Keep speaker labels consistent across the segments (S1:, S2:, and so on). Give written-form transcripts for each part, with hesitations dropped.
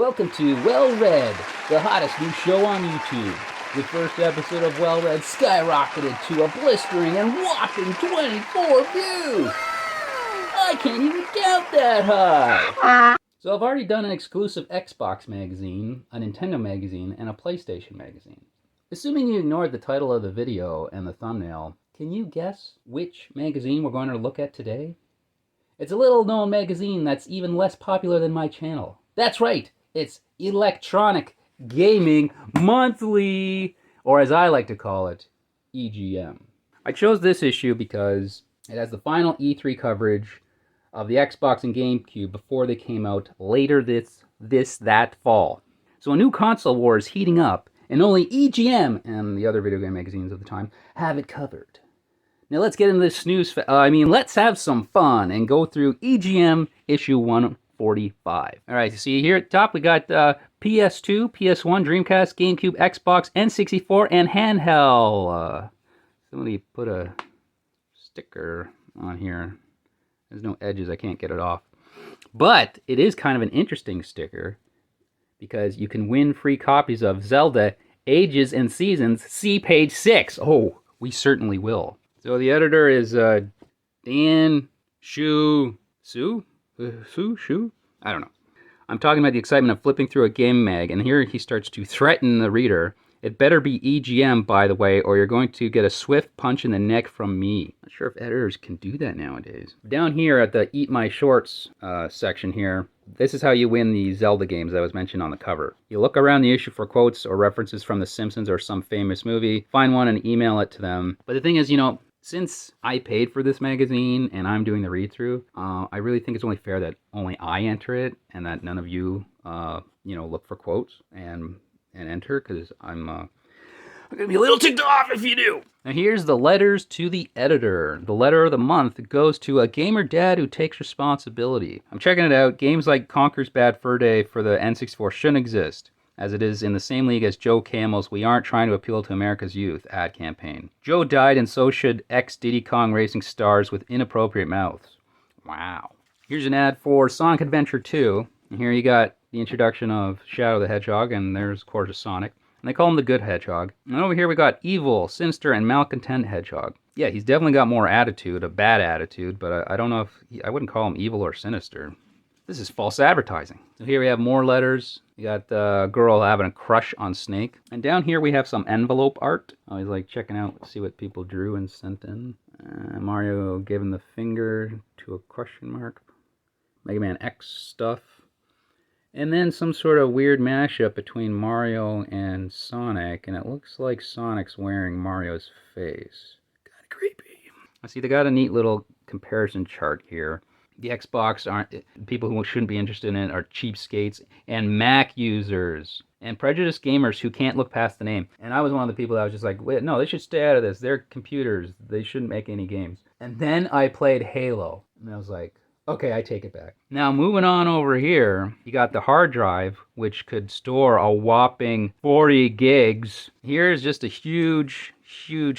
S1: Welcome to Well Read, the hottest new show on YouTube. The first episode of Well Read skyrocketed to a blistering and whopping 24 views. I can't even count that high. So I've already done an exclusive Xbox magazine, a Nintendo magazine, and a PlayStation magazine. Assuming you ignored the title of the video and the thumbnail, can you guess which magazine we're going to look at today? It's a little known magazine that's even less popular than my channel. That's right, it's Electronic Gaming Monthly, or as I like to call it, EGM. I chose this issue because it has the final E3 coverage of the Xbox and GameCube before they came out later that fall. So a new console war is heating up, and only EGM and the other video game magazines of the time have it covered. Now let's get into this let's have some fun and go through EGM issue 145. All right, see here at the top we got PS2, PS1, Dreamcast, GameCube, Xbox, N64, and handheld. Somebody put a sticker on here. There's no edges, I can't get it off. But it is kind of an interesting sticker because you can win free copies of Zelda Ages and Seasons. See page 6. Oh, we certainly will. So the editor is Dan Shu? I don't know. I'm talking about the excitement of flipping through a game mag, and here he starts to threaten the reader. It better be EGM, by the way, or you're going to get a swift punch in the neck from me. Not sure if editors can do that nowadays. Down here at the Eat My Shorts section here, this is how you win the Zelda games that was mentioned on the cover. You look around the issue for quotes or references from The Simpsons or some famous movie, find one and email it to them. But the thing is, since I paid for this magazine and I'm doing the read-through, I really think it's only fair that only I enter it and that none of you, look for quotes and enter, because I'm going to be a little ticked off if you do. Now here's the letters to the editor. The letter of the month goes to a gamer dad who takes responsibility. I'm checking it out. Games like Conker's Bad Fur Day for the N64 shouldn't exist, as it is in the same league as Joe Camel's We Aren't Trying to Appeal to America's Youth ad campaign. Joe died, and so should ex-Diddy Kong Racing stars with inappropriate mouths. Wow. Here's an ad for Sonic Adventure 2. And here you got the introduction of Shadow the Hedgehog, and there's, of course, Sonic. And they call him the Good Hedgehog. And over here we got Evil, Sinister, and Malcontent Hedgehog. Yeah, he's definitely got more attitude, a bad attitude, but I don't know if I wouldn't call him evil or sinister. This is false advertising. So here we have more letters. You got the girl having a crush on Snake. And down here we have some envelope art. I always like checking out, see what people drew and sent in. Mario giving the finger to a question mark. Mega Man X stuff. And then some sort of weird mashup between Mario and Sonic. And it looks like Sonic's wearing Mario's face. Kind of creepy. I see they got a neat little comparison chart here. The Xbox people who shouldn't be interested in it are cheapskates and Mac users and prejudiced gamers who can't look past the name. And I was one of the people that was just like, wait, no, they should stay out of this. They're computers. They shouldn't make any games. And then I played Halo, and I was like, okay, I take it back. Now, moving on over here, you got the hard drive, which could store a whopping 40 gigs. Here's just a huge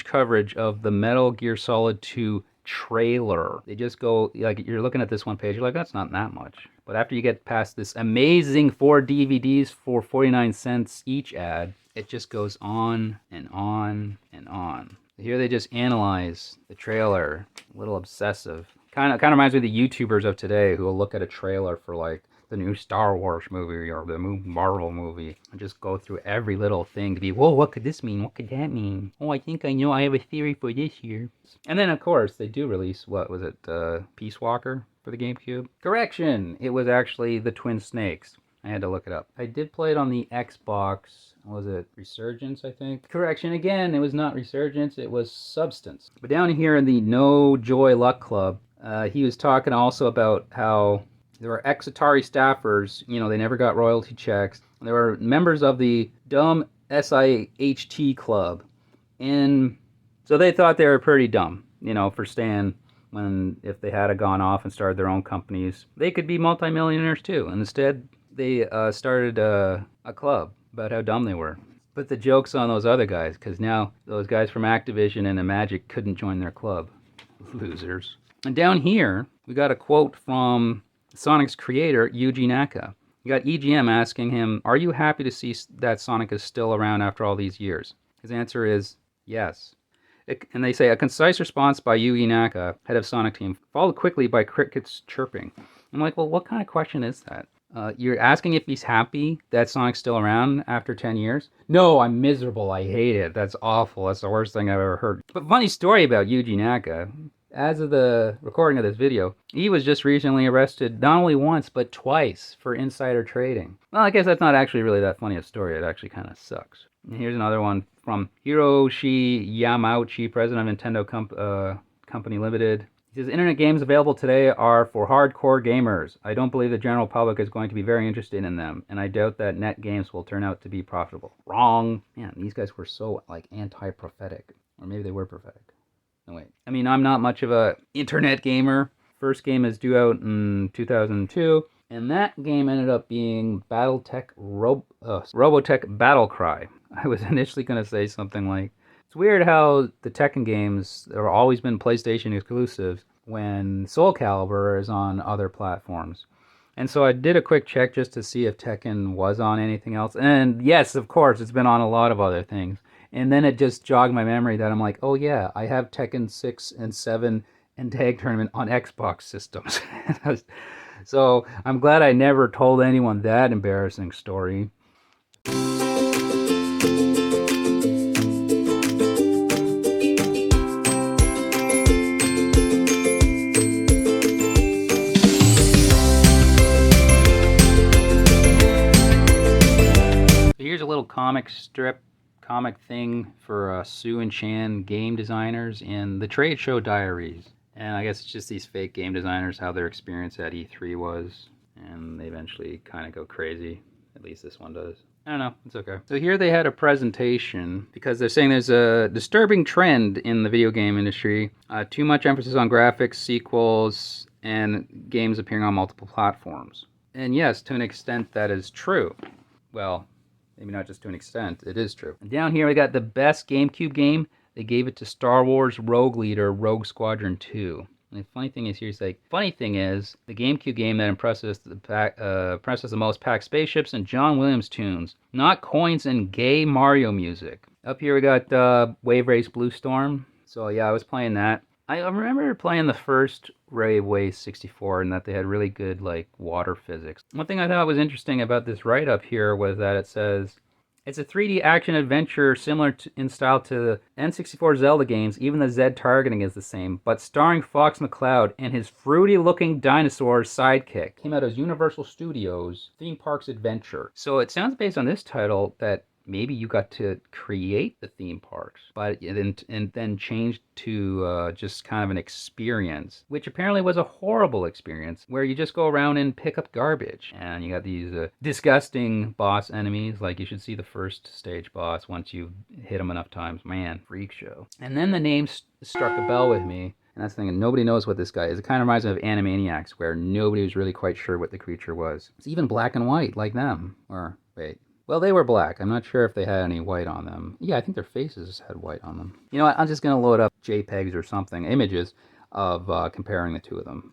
S1: coverage of the Metal Gear Solid 2 trailer. They just go, like, you're looking at this one page, you're like, that's not that much. But after you get past this amazing 4 DVDs for 49 cents each ad, it just goes on and on and on. Here they just analyze the trailer, a little obsessive. Kind of reminds me of the YouTubers of today who will look at a trailer for like the new Star Wars movie or the new Marvel movie and just go through every little thing to be, whoa, what could this mean? What could that mean? Oh, I think I know. I have a theory for this here. And then, of course, they do release, what was it, Peace Walker for the GameCube? Correction! It was actually the Twin Snakes. I had to look it up. I did play it on the Xbox. Was it Resurgence, I think? Correction again, it was not Resurgence, it was Substance. But down here in the No Joy Luck Club, he was talking also about how there were ex-Atari staffers, they never got royalty checks. There were members of the dumb SIHT club. And so they thought they were pretty dumb, for staying if they had gone off and started their own companies. They could be multimillionaires too. And instead, they started a club about how dumb they were. But the joke's on those other guys, because now those guys from Activision and the Magic couldn't join their club. Losers. And down here, we got a quote from Sonic's creator, Yuji Naka. You got EGM asking him, "Are you happy to see that Sonic is still around after all these years?" His answer is yes. And they say, a concise response by Yugi Naka, head of Sonic Team, followed quickly by crickets chirping. I'm like, well, what kind of question is that? You're asking if he's happy that Sonic's still around after 10 years? No, I'm miserable. I hate it. That's awful. That's the worst thing I've ever heard. But funny story about Yuji Naka. As of the recording of this video, he was just recently arrested not only once, but twice for insider trading. Well, I guess that's not actually really that funny a story. It actually kind of sucks. And here's another one from Hiroshi Yamauchi, president of Nintendo Company Limited. He says, internet games available today are for hardcore gamers. I don't believe the general public is going to be very interested in them, and I doubt that net games will turn out to be profitable. Wrong. Man, these guys were so, like, anti-prophetic. Or maybe they were prophetic. No, wait. I mean, I'm not much of a internet gamer. First game is due out in 2002, and that game ended up being Robotech Battle Cry. I was initially going to say something like, it's weird how the Tekken games have always been PlayStation exclusives when Soul Calibur is on other platforms. And so I did a quick check just to see if Tekken was on anything else. And yes, of course, it's been on a lot of other things. And then it just jogged my memory that I'm like, oh yeah, I have Tekken 6 and 7 and Tag Tournament on Xbox systems. So I'm glad I never told anyone that embarrassing story. Here's a little comic thing for Sue and Chan game designers in the Trade Show Diaries. And I guess it's just these fake game designers, how their experience at E3 was. And they eventually kind of go crazy. At least this one does. I don't know. It's okay. So here they had a presentation because they're saying there's a disturbing trend in the video game industry. Too much emphasis on graphics, sequels, and games appearing on multiple platforms. And yes, to an extent that is true. Well, maybe not just to an extent, it is true. And down here we got the best GameCube game. They gave it to Star Wars Rogue Leader Rogue Squadron 2. And the funny thing is here, the GameCube game that impresses the most packed spaceships and John Williams tunes, not coins and gay Mario music. Up here we got Wave Race Blue Storm. So yeah, I was playing that. I remember playing the first Wave Race 64 and that they had really good like water physics. One thing I thought was interesting about this write-up here was that it says, it's a 3D action adventure similar in style to the N64 Zelda games. Even the Z targeting is the same, but starring Fox McCloud and his fruity-looking dinosaur sidekick. Came out as Universal Studios Theme Parks Adventure. So it sounds based on this title that maybe you got to create the theme parks, but and then changed to just kind of an experience, which apparently was a horrible experience, where you just go around and pick up garbage, and you got these disgusting boss enemies. Like, you should see the first stage boss once you hit him enough times. Man, freak show. And then the name struck a bell with me. And that's the thing, nobody knows what this guy is. It kind of reminds me of Animaniacs, where nobody was really quite sure what the creature was. It's even black and white, like them. Or, wait. Well, they were black. I'm not sure if they had any white on them. Yeah, I think their faces had white on them. You know what? I'm just going to load up JPEGs or something, images of comparing the two of them.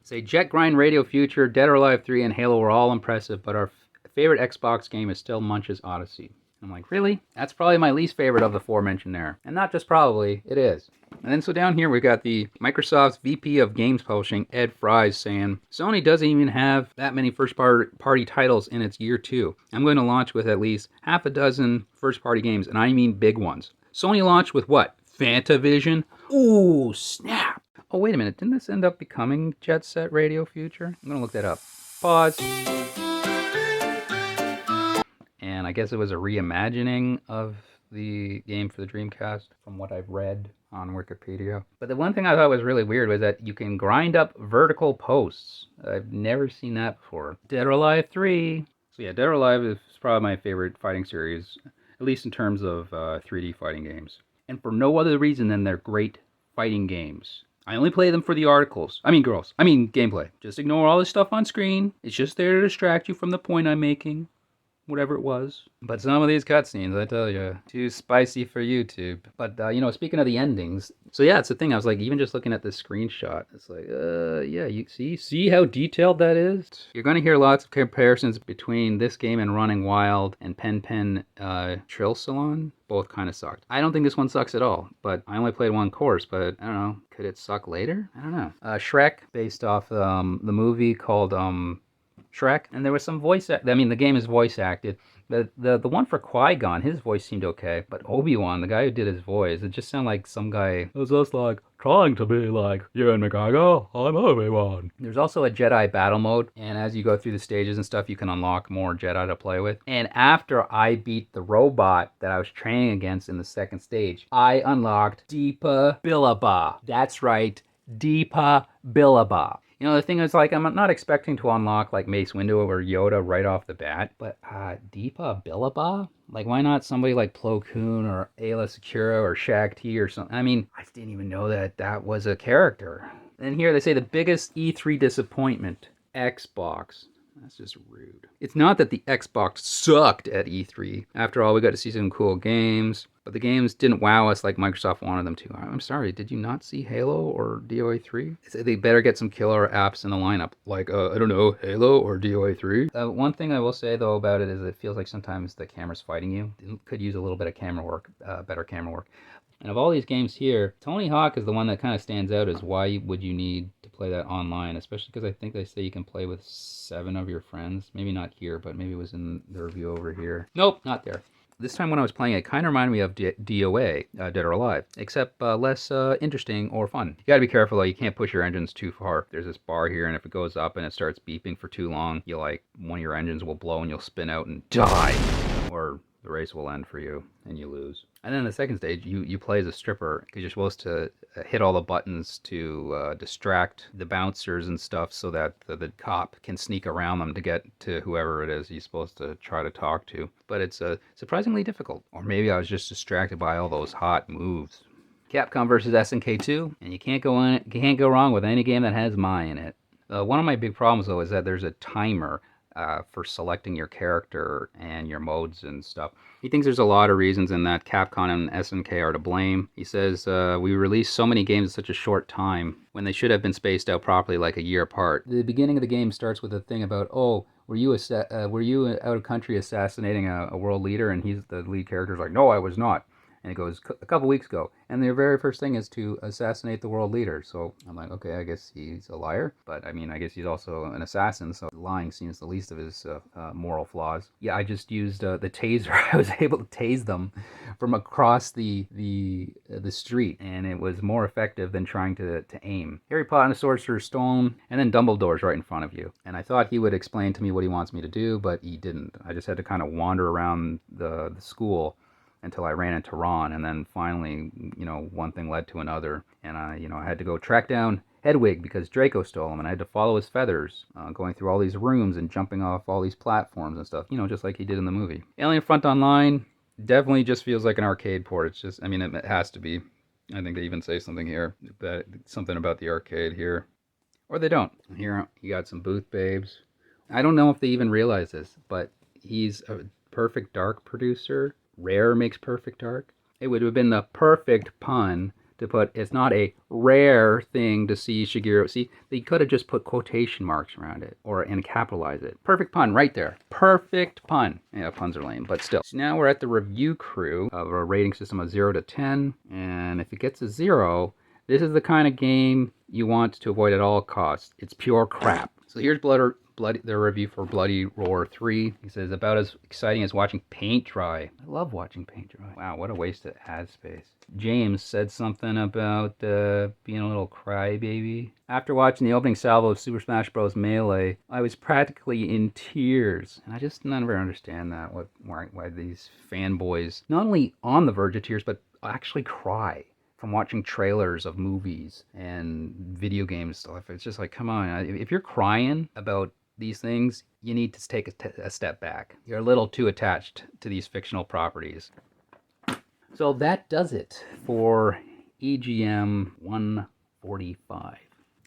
S1: Say, Jet Grind Radio Future, Dead or Alive 3, and Halo were all impressive, but our favorite Xbox game is still Munch's Odyssey. I'm like, really? That's probably my least favorite of the four mentioned there. And not just probably, it is. And then so down here we got the Microsoft's VP of Games Publishing, Ed Fries, saying, Sony doesn't even have that many first-party titles in its year 2. I'm going to launch with at least half a dozen first-party games, and I mean big ones. Sony launched with what? Fantavision? Ooh, snap! Oh, wait a minute. Didn't this end up becoming Jet Set Radio Future? I'm going to look that up. Pause. And I guess it was a reimagining of the game for the Dreamcast from what I've read on Wikipedia. But the one thing I thought was really weird was that you can grind up vertical posts. I've never seen that before. Dead or Alive 3. So yeah, Dead or Alive is probably my favorite fighting series, at least in terms of 3D fighting games. And for no other reason than they're great fighting games. I only play them for the gameplay. Just ignore all this stuff on screen. It's just there to distract you from the point I'm making. whatever it was. But some of these cutscenes, I tell you, too spicy for YouTube. But, speaking of the endings, so yeah, it's the thing. I was like, even just looking at this screenshot, it's like, yeah, you see how detailed that is? You're going to hear lots of comparisons between this game and Running Wild and Pen Pen Trill Salon. Both kind of sucked. I don't think this one sucks at all, but I only played one course, but I don't know. Could it suck later? I don't know. Shrek, based off the movie called Shrek, and there was some the game is voice acted. The one for Qui-Gon, his voice seemed okay, but Obi-Wan, the guy who did his voice, it just sounded like some guy. It was just like trying to be like Ewan McGregor. I'm Obi-Wan. There's also a Jedi battle mode, and as you go through the stages and stuff, you can unlock more Jedi to play with. And after I beat the robot that I was training against in the second stage, I unlocked Deepa Billaba. That's right, Deepa Billaba. The thing is, like, I'm not expecting to unlock, like, Mace Windu or Yoda right off the bat, but, Deepa Billaba? Like, why not somebody like Plo Koon or Ayla Secura or Shag T or something? I mean, I didn't even know that was a character. And here they say the biggest E3 disappointment, Xbox. That's just rude. It's not that the Xbox sucked at E3. After all, we got to see some cool games, but the games didn't wow us like Microsoft wanted them to. I'm sorry, did you not see Halo or DOA 3? They better get some killer apps in the lineup, like, I don't know, Halo or DOA 3. One thing I will say, though, about it is it feels like sometimes the camera's fighting you. It could use a little bit of camera work, better camera work. And of all these games here, Tony Hawk is the one that kind of stands out as why would you need to play that online, especially because I think they say you can play with 7 of your friends. Maybe not here, but maybe it was in the review over here. Nope, not there. This time when I was playing it kind of reminded me of DOA, Dead or Alive, except less interesting or fun. You gotta be careful though, you can't push your engines too far. There's this bar here, and if it goes up and it starts beeping for too long, one of your engines will blow and you'll spin out and die. Or the race will end for you and you lose. And then the second stage, you play as a stripper because you're supposed to hit all the buttons to distract the bouncers and stuff so that the cop can sneak around them to get to whoever it is he's supposed to try to talk to. But it's surprisingly difficult. Or maybe I was just distracted by all those hot moves. Capcom versus SNK 2, and you can't go wrong with any game that has Mai in it. One of my big problems though is that there's a timer for selecting your character and your modes and stuff. He thinks there's a lot of reasons and that Capcom and SNK are to blame. He says, we released so many games in such a short time when they should have been spaced out properly like a year apart. The beginning of the game starts with a thing about, were you out of country assassinating a world leader? And the lead character's like, no, I was not. And it goes a couple weeks ago. And their very first thing is to assassinate the world leader. So I'm like, okay, I guess he's a liar. But I mean, I guess he's also an assassin. So lying seems the least of his moral flaws. Yeah, I just used the taser. I was able to tase them from across the street. And it was more effective than trying to aim. Harry Potter and the Sorcerer's Stone. And then Dumbledore's right in front of you. And I thought he would explain to me what he wants me to do, but he didn't. I just had to kind of wander around the school until I ran into Ron, and then finally, one thing led to another, and I had to go track down Hedwig because Draco stole him, and I had to follow his feathers, going through all these rooms and jumping off all these platforms and stuff, just like he did in the movie. Alien Front Online definitely just feels like an arcade port. It's just, it has to be. I think they even say something here, something about the arcade here, or they don't. Here, you got some Booth Babes. I don't know if they even realize this, but he's a Perfect Dark producer. Rare makes Perfect Dark. It would have been the perfect pun to put, it's not a rare thing to see Shigeru. See, they could have just put quotation marks around it and capitalize it. Perfect pun right there. Perfect pun. Yeah, puns are lame, but still. So now we're at the review crew of a rating system of 0 to 10. And if it gets a 0, this is the kind of game you want to avoid at all costs. It's pure crap. So here's the review for Bloody Roar 3. He says, about as exciting as watching paint dry. I love watching paint dry. Wow, what a waste of ad space. James said something about being a little crybaby. After watching the opening salvo of Super Smash Bros. Melee, I was practically in tears. And I just never understand that, why these fanboys, not only on the verge of tears, but actually cry from watching trailers of movies and video game stuff. It's just like, come on, if you're crying about these things, you need to take a step back. You're a little too attached to these fictional properties. So that does it for EGM 145.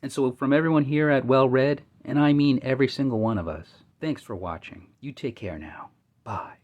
S1: And so from everyone here at Well Read, and I mean every single one of us, thanks for watching. You take care now. Bye.